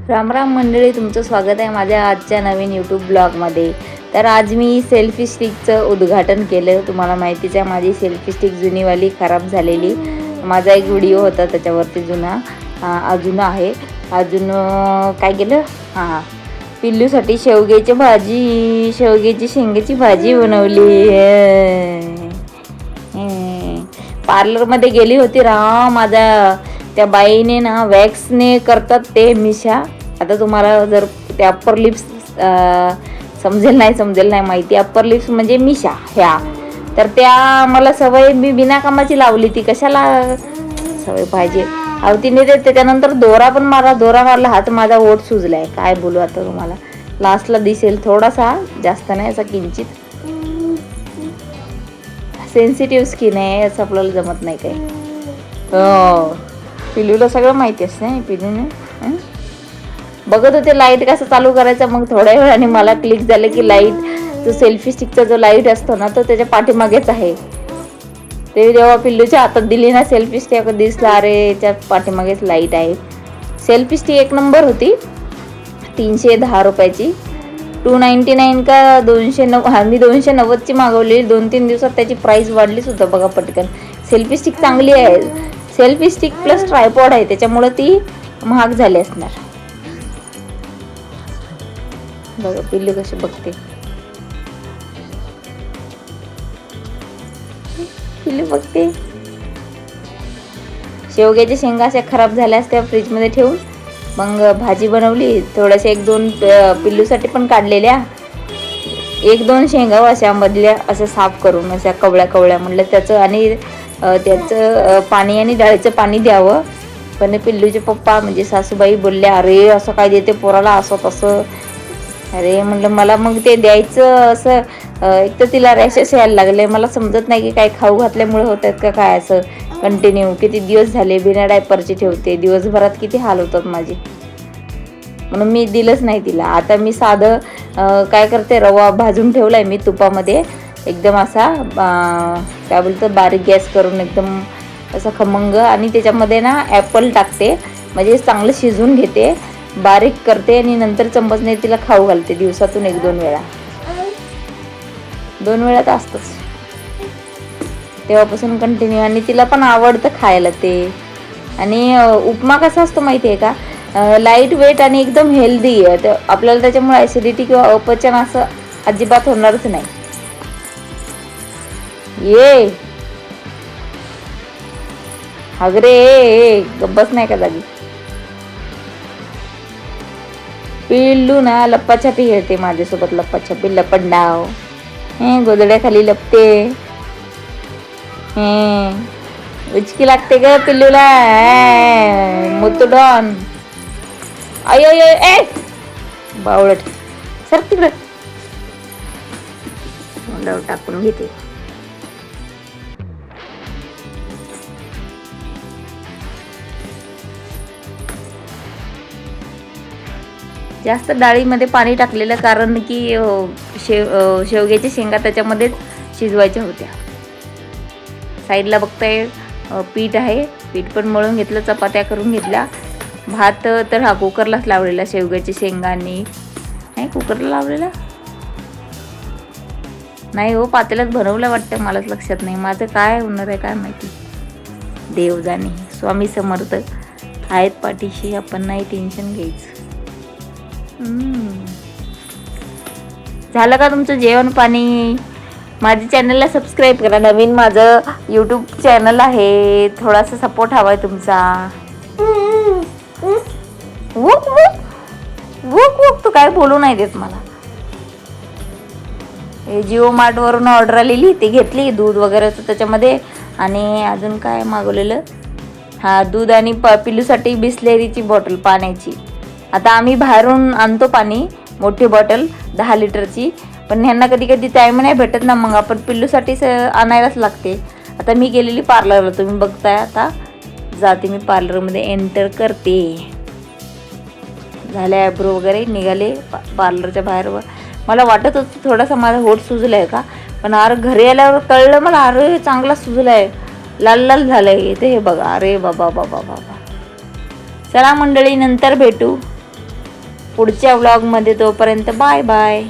राम राम मंडळी, तुमचं स्वागत आहे माझ्या आजच्या नवीन यूट्यूब ब्लॉगमध्ये. तर आज मी सेल्फी स्टिकचं उद्घाटन केलं. तुम्हाला माहितीच आहे माझी सेल्फी स्टिक जुनीवाली खराब झालेली. माझा एक व्हिडिओ होता त्याच्यावरती जुना अजून आहे. अजून काय केलं, पिल्लूसाठी शेवग्याची भाजी, शेवग्याची शेंगाची भाजी बनवली. पार्लरमध्ये गेली होती माझ्या त्या बाईने ना वॅक्सने करतात ते मिशा. आता तुम्हाला जर ते अप्पर लिप्स समजेल नाही माहिती. अप्पर लिप्स म्हणजे मिशा ह्या. तर त्या मला सवय मी बिना कामाची लावली. ती कशाला सवय पाहिजे. तिने ते त्याच्यानंतर दोरा मारला. हात माझा ओठ सुजलाय. काय बोलू आता तुम्हाला. लास्टला दिसेल थोडासा, जास्त नाही, असा किंचित. सेन्सिटिव्ह स्किन आहे, असं आपल्याला जमत नाही काही. हो, पिल्लूला सगळं माहिती असते. पिल्लूने बघत होते लाईट कसं चालू करायचं. मग थोड्या वेळाने मला क्लिक झालं की लाईट, जो सेल्फी स्टिकचा जो लाईट असतो ना, तो त्याच्या पाठीमागेच आहे. ते जेव्हा पिल्लूच्या हातात दिली ना सेल्फी स्टिक, दिसला अरे याच्या पाठीमागेच लाईट आहे. सेल्फी स्टिक एक नंबर होती. 310 रुपयाची. 299 का 290. मी 290ची मागवलेली. 2-3 दिवसात त्याची प्राइस वाढली सुद्धा बघा पटकन. सेल्फी स्टिक चांगली आहे. सेल्फी स्टिक प्लस ट्रायपॉड आहे, त्याच्यामुळे ती महाग झाली असणार. बघा पिल्लू कशी बघते. पिल्लू बघते. शेवग्याच्या शेंगा अशा खराब झाल्या असत्या फ्रीजमध्ये ठेवून मग भाजी बनवली. थोड्याशा 1-2 पिल्लूसाठी पण काढलेल्या. 1-2 शेंगा अशा मधल्या असं साफ करून अशा कवळ्या म्हणलं त्याचं आणि त्याचं पाणी आणि डाळीचं पाणी द्यावं. पण पिल्लूचे पप्पा म्हणजे सासूबाई बोलल्या, अरे असं काय देते पोराला, असं तसं. अरे म्हणलं मला मग ते द्यायचं असं. एक तर तिला रॅशेस यायला लागले. मला समजत नाही की काय खाऊ घातल्यामुळे होत आहेत का काय. असं कंटिन्यू किती दिवस झाले बिना डायपरची ठेवते. दिवसभरात किती हाल होतात माझे. म्हणून मी दिलंच नाही तिला. आता मी साधं काय करते, रवा भाजून ठेवलाय मी तुपामध्ये एकदम असा, काय बोलतं, बारीक गॅस करून एकदम असा खमंग. आणि त्याच्यामध्ये ना ॲपल टाकते, म्हणजे चांगलं शिजवून घेते, बारीक करते आणि नंतर चम्मचने तिला खाऊ घालते. दिवसातून 1-2 वेळा. 2 वेळा तर असतंच तेव्हापासून कंटिन्यू. आणि तिला पण आवडतं खायला ते. आणि उपमा कसा असतो माहिती आहे का, लाईट वेट आणि एकदम हेल्दी आहे. तर आपल्याला त्याच्यामुळे ॲसिडिटी किंवा अपचन असं अजिबात होणारच नाही. ये हगरे गब्बस नाही का जागी. पिल्लू ना लप्पाछपी खेळते माझ्यासोबत. लप्पाछपी, लपंडाव. गोदड्याखाली लपते. उचकी लागते ग पिल्लूला. मुतुडॉन. अय ए बावळट, सर तिकडं. टाकून घेते. जास्त डाळीमध्ये पाणी टाकलेलं कारण की शेवग्याच्या शेंगा त्याच्यामध्येच शिजवायच्या होत्या. साईडला बघताय पीठ आहे. पीठ पण मळून घेतलं, चपात्या करून घेतल्या. भात तर कुकरलाच लावलेला. शेवग्याच्या शेंगांनी नाही कुकरला लावलेला नाही हो, पातेल्यात बनवलं वाटतं. मलाच लक्षात नाही. माझं काय होणार आहे काय माहिती. देव जाणे. स्वामी समर्थ आहेत पाठीशी, आपण नाही टेन्शन घ्यायचं. झालं का तुमचं जेवण पाणी. माझ्या चॅनलला सबस्क्राईब करा. नवीन माझं यूट्यूब चॅनल आहे. थोडासा सपोर्ट हवा आहे तुमचा. तू काय बोलू नाही देत मला. जिओ मार्ट वरून ऑर्डर आलेली, ती घेतली. दूध वगैरे त्याच्यामध्ये. आणि अजून काय मागवलेलं, दूध आणि पिल्लूसाठी बिस्लेरीची बॉटल पाण्याची. आता आम्ही बाहेरून आणतो पाणी, मोठी बॉटल 10 लिटरची. पण ह्यांना कधी कधी टाईम नाही भेटत ना, मग आपण पिल्लूसाठीच आणायलाच लागते. आता मी गेलेली पार्लरला, तुम्ही बघताय. आता जाते मी पार्लरमध्ये, एंटर करते. झाले आयब्रो वगैरे, निघाले पार्लरच्या बाहेर. मला वाटत होतं थोडासा माझा होठ सुजला आहे का, पण अरे घरी आल्यावर कळलं मला, अरे चांगला सुजला आहे, लाल लाल झालं आहे. ते हे बघा. अरे बाबा बाबा बाबा. चला मंडळी, नंतर भेटू. पुढच्या व्लॉगमध्ये. तोपर्यंत बाय बाय.